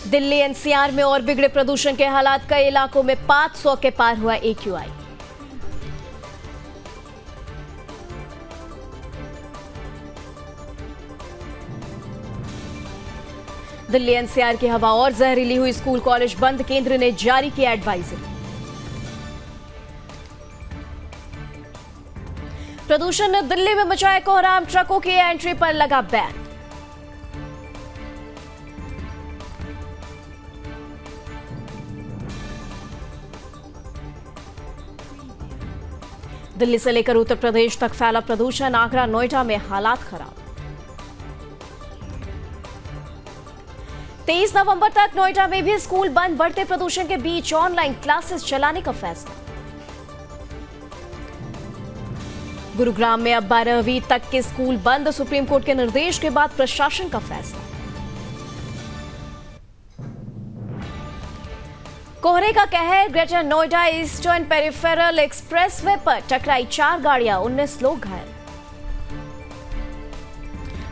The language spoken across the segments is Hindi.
दिल्ली एनसीआर में और बिगड़े प्रदूषण के हालात, कई इलाकों में 500 के पार हुआ AQI। दिल्ली एनसीआर की हवा और जहरीली हुई, स्कूल कॉलेज बंद, केंद्र ने जारी किया एडवाइजरी। प्रदूषण ने दिल्ली में मचाया कोहराम, ट्रकों की एंट्री पर लगा बैन। दिल्ली से लेकर उत्तर प्रदेश तक फैला प्रदूषण, आगरा नोएडा में हालात खराब। 23 नवंबर तक नोएडा में भी स्कूल बंद, बढ़ते प्रदूषण के बीच ऑनलाइन क्लासेस चलाने का फैसला। गुरुग्राम में अब 12वीं तक के स्कूल बंद, सुप्रीम कोर्ट के निर्देश के बाद प्रशासन का फैसला। कोहरे का कहर, greater Noida eastern peripheral expressway पर टकराई 4 गाड़ियां, 19 लोग घायल।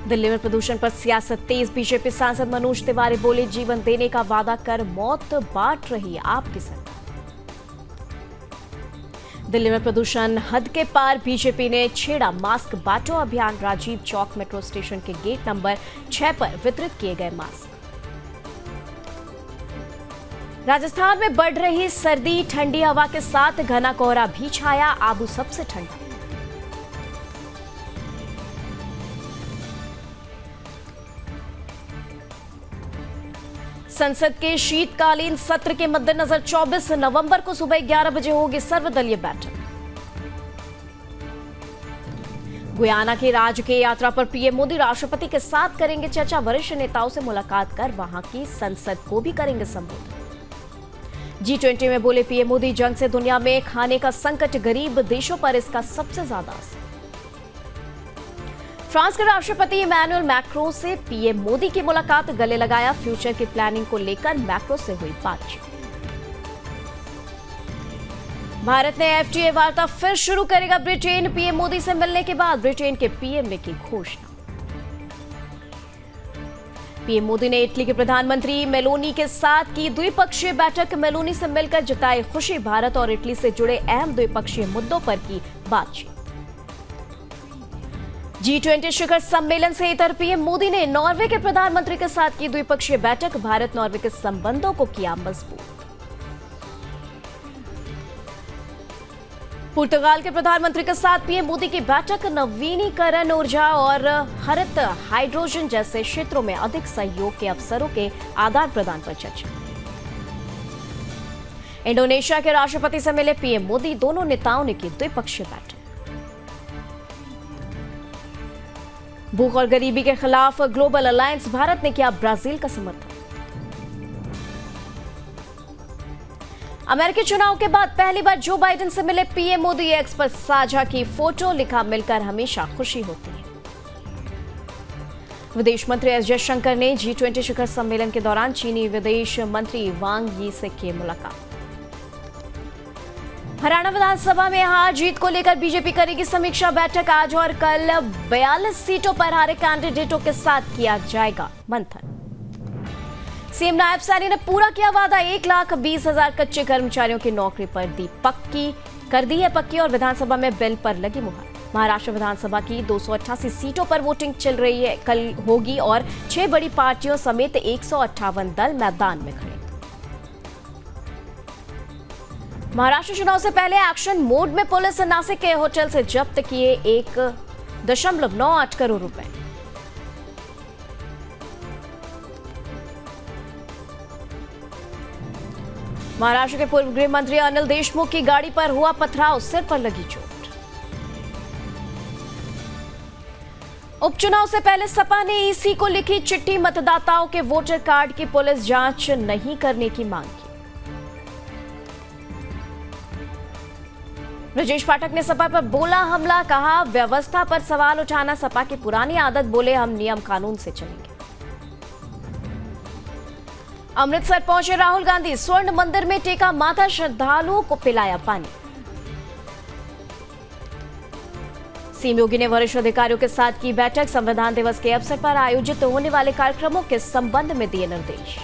दिल्ली में प्रदूषण पर सियासत तेज, बीजेपी सांसद मनोज तिवारी बोले, जीवन देने का वादा कर मौत बांट रही आपकी सरकार। दिल्ली में प्रदूषण हद के पार, बीजेपी ने छेड़ा मास्क बांटो अभियान, राजीव चौक मेट्रो स्टेशन के गेट नंबर 6 पर वितरित किए गए मास्क। राजस्थान में बढ़ रही सर्दी, ठंडी हवा के साथ घना कोहरा भी छाया, आबू सबसे ठंडा। संसद के शीतकालीन सत्र के मद्देनजर 24 नवंबर को सुबह 11 बजे होगी सर्वदलीय बैठक। गुयाना की राजकीय यात्रा पर पीएम मोदी राष्ट्रपति के साथ करेंगे चर्चा, वरिष्ठ नेताओं से मुलाकात कर वहां की संसद को भी करेंगे संबोधित। G20 में बोले पीएम मोदी, जंग से दुनिया में खाने का संकट, गरीब देशों पर इसका सबसे ज्यादा असर। फ्रांस के राष्ट्रपति इमैनुअल मैक्रों से पीएम मोदी की मुलाकात, गले लगाया, फ्यूचर की प्लानिंग को लेकर मैक्रों से हुई बातचीत। भारत ने FTA वार्ता फिर शुरू करेगा ब्रिटेन, पीएम मोदी से मिलने के बाद ब्रिटेन के पीएम ने की घोषणा। पीएम मोदी ने इटली के प्रधानमंत्री मेलोनी के साथ की द्विपक्षीय बैठक, मेलोनी से मिलकर जताई खुशी, भारत और इटली से जुड़े अहम द्विपक्षीय मुद्दों पर की बातचीत। G20 शिखर सम्मेलन से इतर पीएम मोदी ने नॉर्वे के प्रधानमंत्री के साथ की द्विपक्षीय बैठक, भारत नॉर्वे के संबंधों को किया मजबूत। पुर्तगाल के प्रधानमंत्री के साथ पीएम मोदी की बैठक, नवीनीकरण ऊर्जा और हरित हाइड्रोजन जैसे क्षेत्रों में अधिक सहयोग के अवसरों के आदान प्रदान पर चर्चा। इंडोनेशिया के राष्ट्रपति से मिले पीएम मोदी, दोनों नेताओं ने की द्विपक्षीय बैठक। भूख और गरीबी के खिलाफ ग्लोबल अलायंस, भारत ने किया ब्राजील का समर्थन। अमेरिकी चुनाव के बाद पहली बार जो बाइडेन से मिले पीएम मोदी, एक्स पर साझा की फोटो, लिखा, मिलकर हमेशा खुशी होती है। विदेश मंत्री एस जयशंकर ने G20 शिखर सम्मेलन के दौरान चीनी विदेश मंत्री वांग यी से की मुलाकात। हरियाणा विधानसभा में हार जीत को लेकर बीजेपी करेगी समीक्षा बैठक, आज और कल 42 सीटों पर हारे कैंडिडेटों के साथ किया जाएगा मंथन। सीएम नायब सैनी ने पूरा किया वादा, 1,20,000 कच्चे कर्मचारियों की नौकरी पर दी पक्की, कर दी है पक्की, और विधानसभा में बिल पर लगी मुहर। महाराष्ट्र विधानसभा की 288 सीटों पर वोटिंग चल रही है, कल होगी, और 6 बड़ी पार्टियों समेत 158 दल मैदान में खड़े। महाराष्ट्र चुनाव से पहले एक्शन मोड में पुलिस, नासिक के होटल से जब्त किए 1.98 करोड़ रुपए। महाराष्ट्र के पूर्व गृह मंत्री अनिल देशमुख की गाड़ी पर हुआ पथराव, सिर पर लगी चोट। उपचुनाव से पहले सपा ने ईसी को लिखी चिट्ठी, मतदाताओं के वोटर कार्ड की पुलिस जांच नहीं करने की मांग की। ब्रजेश पाठक ने सपा पर बोला हमला, कहा व्यवस्था पर सवाल उठाना सपा की पुरानी आदत, बोले हम नियम कानून से चलेंगे। अमृतसर पहुंचे राहुल गांधी, स्वर्ण मंदिर में टेका माथा, श्रद्धालुओं को पिलाया पानी। सीएम योगी ने वरिष्ठ अधिकारियों के साथ की बैठक, संविधान दिवस के अवसर पर आयोजित होने वाले कार्यक्रमों के संबंध में दिए निर्देश।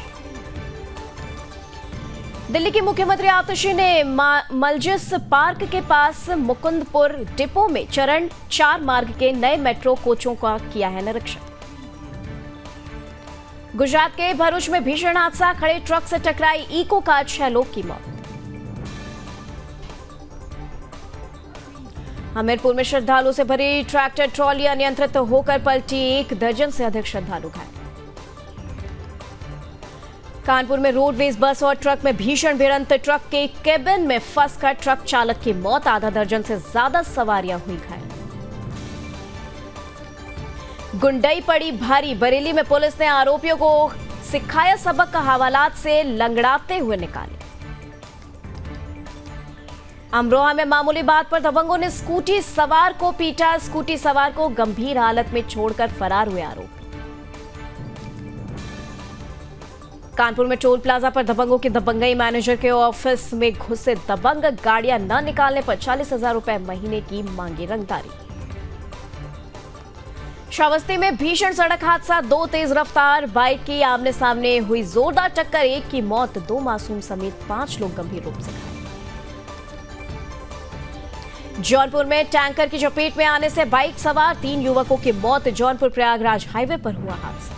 दिल्ली की मुख्यमंत्री आतिशी ने मलजिस पार्क के पास मुकुंदपुर डिपो में चरण 4 मार्ग के नए मेट्रो कोचों का किया है निरीक्षण। गुजरात के भरूच में भीषण हादसा, खड़े ट्रक से टकराई इको कार, 6 लोग की मौत। हमीरपुर में श्रद्धालुओं से भरी ट्रैक्टर ट्रॉली अनियंत्रित होकर पलटी, 1 दर्जन से अधिक श्रद्धालु घायल। कानपुर में रोडवेज बस और ट्रक में भीषण भिड़ंत, ट्रक के केबिन में फंसकर ट्रक चालक की मौत, आधा दर्जन से ज्यादा सवारियां हुई घायल। गुंडई पड़ी भारी, बरेली में पुलिस ने आरोपियों को सिखाया सबक, हवालात से लंगड़ाते हुए निकाले। अमरोहा में मामूली बात पर दबंगों ने स्कूटी सवार को पीटा, स्कूटी सवार को गंभीर हालत में छोड़कर फरार हुए आरोपी। कानपुर में टोल प्लाजा पर दबंगों की दबंगई, मैनेजर के ऑफिस में घुसे दबंग, गाड़ियां न निकालने पर 40,000 रुपए महीने की मांगी रंगदारी। श्रावस्ती में भीषण सड़क हादसा, 2 तेज रफ्तार बाइक की आमने सामने हुई जोरदार टक्कर, 1 की मौत, 2 मासूम समेत 5 लोग गंभीर रूप से घायल। जौनपुर में टैंकर की चपेट में आने से बाइक सवार 3 युवकों की मौत, जौनपुर प्रयागराज हाईवे पर हुआ हादसा।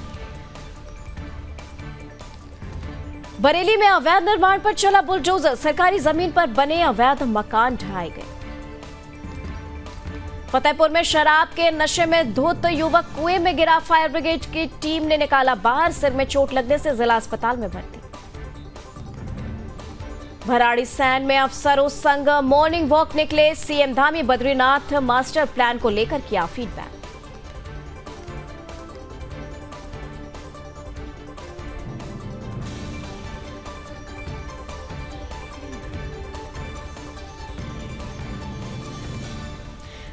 बरेली में अवैध निर्माण पर चला बुलडोजर, सरकारी जमीन पर बने अवैध मकान ढहाए गए। फतेहपुर में शराब के नशे में धुत युवक कुएं में गिरा, फायर ब्रिगेड की टीम ने निकाला बाहर, सिर में चोट लगने से जिला अस्पताल में भर्ती। भराड़ीसैंण में अफसरों संग मॉर्निंग वॉक निकले, CM Dhami Badrinath master plan को लेकर किया फीडबैक।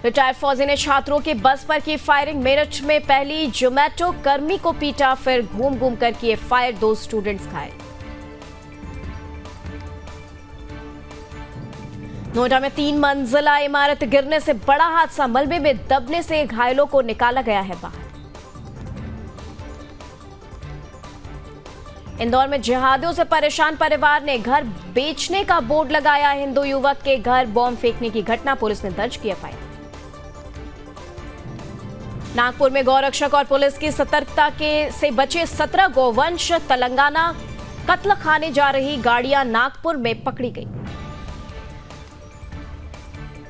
रिटायर्ड फौजी ने छात्रों की बस पर की फायरिंग, मेरठ में पहली जोमेटो कर्मी को पीटा, फिर घूम घूम कर किए फायर, 2 स्टूडेंट्स घायल। नोएडा में 3 मंजिला इमारत गिरने से बड़ा हादसा, मलबे में दबने से घायलों को निकाला गया है बाहर। इंदौर में जिहादियों से परेशान परिवार ने घर बेचने का बोर्ड लगाया, हिंदू युवक के घर बॉम्ब फेंकने की घटना, पुलिस ने दर्ज किया एफआईआर। नागपुर में गौरक्षक और पुलिस की सतर्कता से बचे 17 गौवंश, तेलंगाना कत्ल खाने जा रही गाड़ियां नागपुर में पकड़ी गई।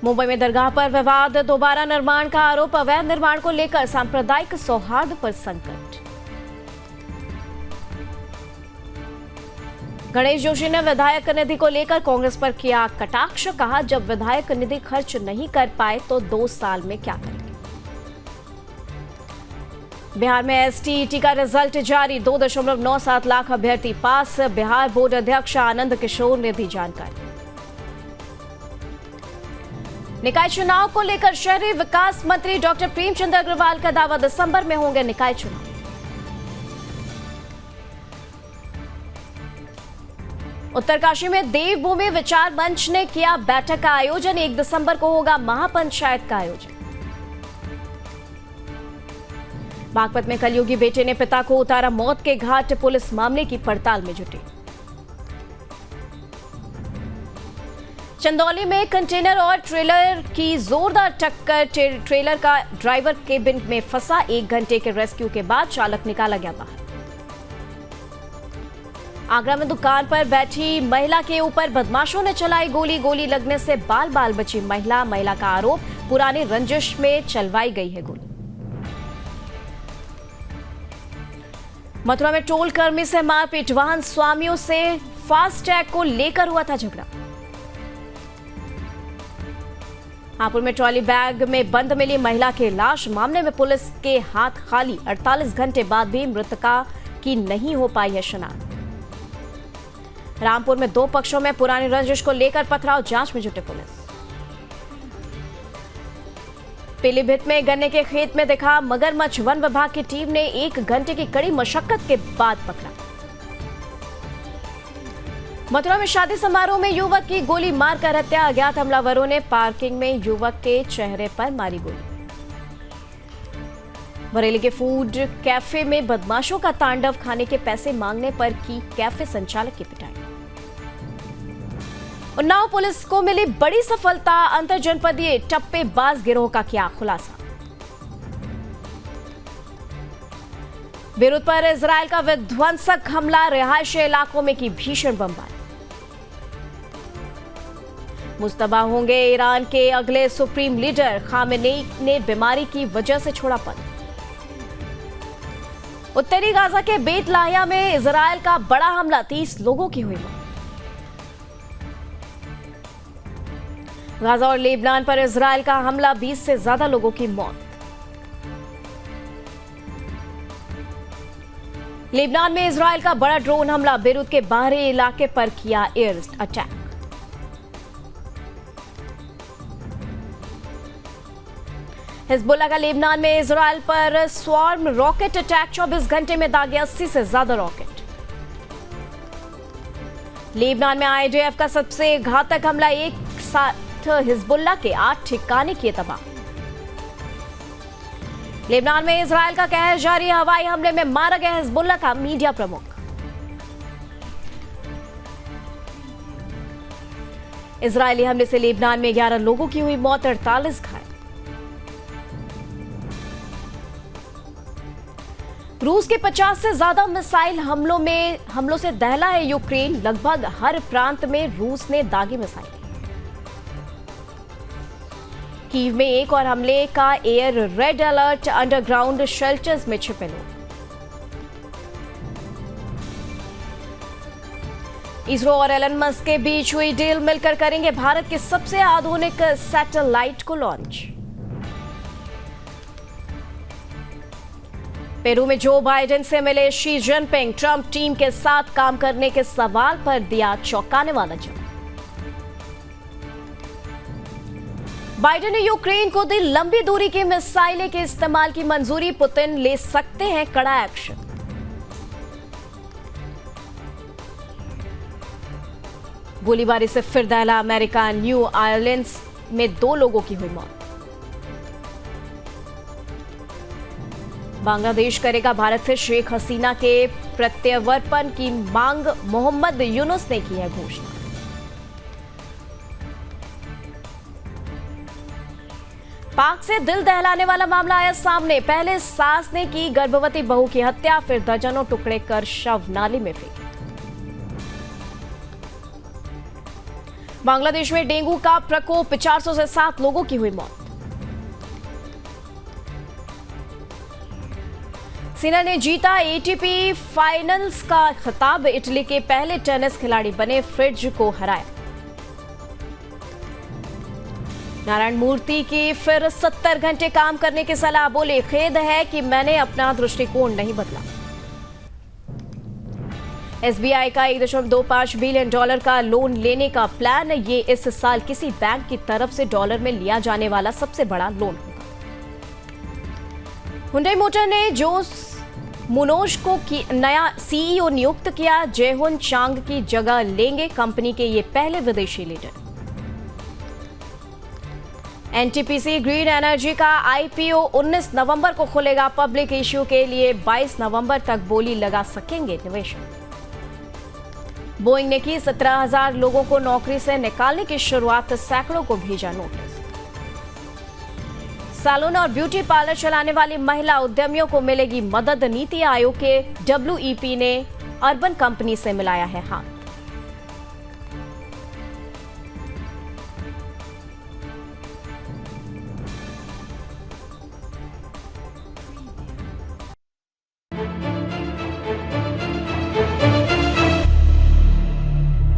मुंबई में दरगाह पर विवाद, दोबारा निर्माण का आरोप, अवैध निर्माण को लेकर सांप्रदायिक सौहार्द पर संकट। गणेश जोशी ने विधायक निधि को लेकर कांग्रेस पर किया कटाक्ष, कहा जब विधायक निधि खर्च नहीं कर पाए तो 2 साल में क्या करेंगे। बिहार में एसटीईटी का रिजल्ट जारी, 2.97 लाख अभ्यर्थी पास, बिहार बोर्ड अध्यक्ष आनंद किशोर ने दी जानकारी। निकाय चुनाव को लेकर शहरी विकास मंत्री डॉक्टर प्रेमचंद अग्रवाल का दावा, दिसंबर में होंगे निकाय चुनाव। उत्तरकाशी में देवभूमि विचार मंच ने किया बैठक का आयोजन, 1 दिसंबर को होगा महापंचायत का आयोजन। बागपत में कलयुगी बेटे ने पिता को उतारा मौत के घाट, पुलिस मामले की पड़ताल में जुटी। चंदौली में कंटेनर और ट्रेलर की जोरदार टक्कर, ट्रेलर का ड्राइवर केबिन में फंसा, 1 घंटे के रेस्क्यू के बाद चालक निकाला गया बाहर। आगरा में दुकान पर बैठी महिला के ऊपर बदमाशों ने चलाई गोली, गोली लगने से बाल बाल बची महिला का आरोप, पुरानी रंजिश में चलवाई गई है गोली। मथुरा में टोल कर्मी से मारपीट, वाहन स्वामियों से फास्टैग को लेकर हुआ था झगड़ा। हापुड़ में ट्रॉली बैग में बंद मिली महिला की लाश, मामले में पुलिस के हाथ खाली, 48 घंटे बाद भी मृतका की नहीं हो पाई है शनाख्त। रामपुर में 2 पक्षों में पुरानी रंजिश को लेकर पथराव, जांच में जुटे पुलिस। पीलीभीत में गन्ने के खेत में दिखा मगरमच्छ, वन विभाग की टीम ने 1 घंटे की कड़ी मशक्कत के बाद पकड़ा। मथुरा में शादी समारोह में युवक की गोली मारकर हत्या, अज्ञात हमलावरों ने पार्किंग में युवक के चेहरे पर मारी गोली। बरेली के फूड कैफे में बदमाशों का तांडव, खाने के पैसे मांगने पर की कैफे संचालक की पिटाई। उन्नाव पुलिस को मिली बड़ी सफलता, अंतर जनपदीय टप्पेबाज गिरोह का किया खुलासा। बेरूत पर इजरायल का विध्वंसक हमला, रिहायशी इलाकों में की भीषण बमबारी। मुस्तबा होंगे ईरान के अगले सुप्रीम लीडर, खामेनेई ने बीमारी की वजह से छोड़ा पद। उत्तरी गाजा के बेत लाहिया में इजरायल का बड़ा हमला, 30 लोगों की हुई मौत। गाजा और लेबनान पर इजरायल का हमला, 20 से ज्यादा लोगों की मौत। लेबनान में इजरायल का बड़ा ड्रोन हमला, बेरूत के बाहरी इलाके पर किया एयर अटैक। हिजबुल्लाह का लेबनान में इजरायल पर स्वार्म रॉकेट अटैक, 24 घंटे में दागे 80 से ज्यादा रॉकेट। लेबनान में आईडीएफ का सबसे घातक हमला, एक साथ हिजबुल्लाह के 8 ठिकाने किए तबाह। लेबनान में इजरायल का कहर जारी, हवाई हमले में मारा गया हिजबुल्लाह का मीडिया प्रमुख। इजरायली हमले से लेबनान में 11 लोगों की हुई मौत, 48 घायल। रूस के 50 से ज्यादा मिसाइल हमलों से दहला है यूक्रेन, लगभग हर प्रांत में रूस ने दागी मिसाइल। कीव में एक और हमले का air red alert, underground shelters में छिपे लोग। इसरो और एलन मस्क के बीच हुई डील, मिलकर करेंगे भारत के सबसे आधुनिक सैटेलाइट को लॉन्च। पेरू में जो बाइडेन से मिले शी जिनपिंग, ट्रंप टीम के साथ काम करने के सवाल पर दिया चौंकाने वाला जवाब। बाइडेन ने यूक्रेन को दी लंबी दूरी की मिसाइलें के इस्तेमाल की मंजूरी, पुतिन ले सकते हैं कड़ा एक्शन। गोलीबारी से फिर दहला अमेरिका, न्यू ऑरलियंस में 2 लोगों की हुई मौत। बांग्लादेश करेगा भारत से शेख हसीना के प्रत्यावर्तन की मांग, मोहम्मद यूनुस ने की है घोषणा। पाक से दिल दहलाने वाला मामला आया सामने, पहले सास ने की गर्भवती बहू की हत्या, फिर दर्जनों टुकड़े कर शव नाली में फेंके। बांग्लादेश में डेंगू का प्रकोप, 400 से 7 लोगों की हुई मौत। सिनर ने जीता एटीपी फाइनल्स का खिताब, इटली के पहले टेनिस खिलाड़ी बने, फ्रिज को हराया। नारायण मूर्ति की फिर 70 घंटे काम करने की सलाह, बोले खेद है कि मैंने अपना दृष्टिकोण नहीं बदला। एसबीआई का $1.25 बिलियन का लोन लेने का प्लान, ये इस साल किसी बैंक की तरफ से डॉलर में लिया जाने वाला सबसे बड़ा लोन होगा। हुंडई मोटर ने जोस मुनोज को नया सीईओ नियुक्त किया, जेहुन चांग की जगह लेंगे कंपनी के ये पहले विदेशी लीडर। एनटीपीसी ग्रीन एनर्जी का आईपीओ 19 नवंबर को खुलेगा, पब्लिक इश्यू के लिए 22 नवंबर तक बोली लगा सकेंगे निवेशक। बोइंग ने की 17,000 लोगों को नौकरी से निकालने की शुरुआत, सैकड़ों को भेजा नोटिस। सैलून और ब्यूटी पार्लर चलाने वाली महिला उद्यमियों को मिलेगी मदद, नीति आयोग के डब्ल्यूईपी ने अर्बन कंपनी से मिलाया है हाथ।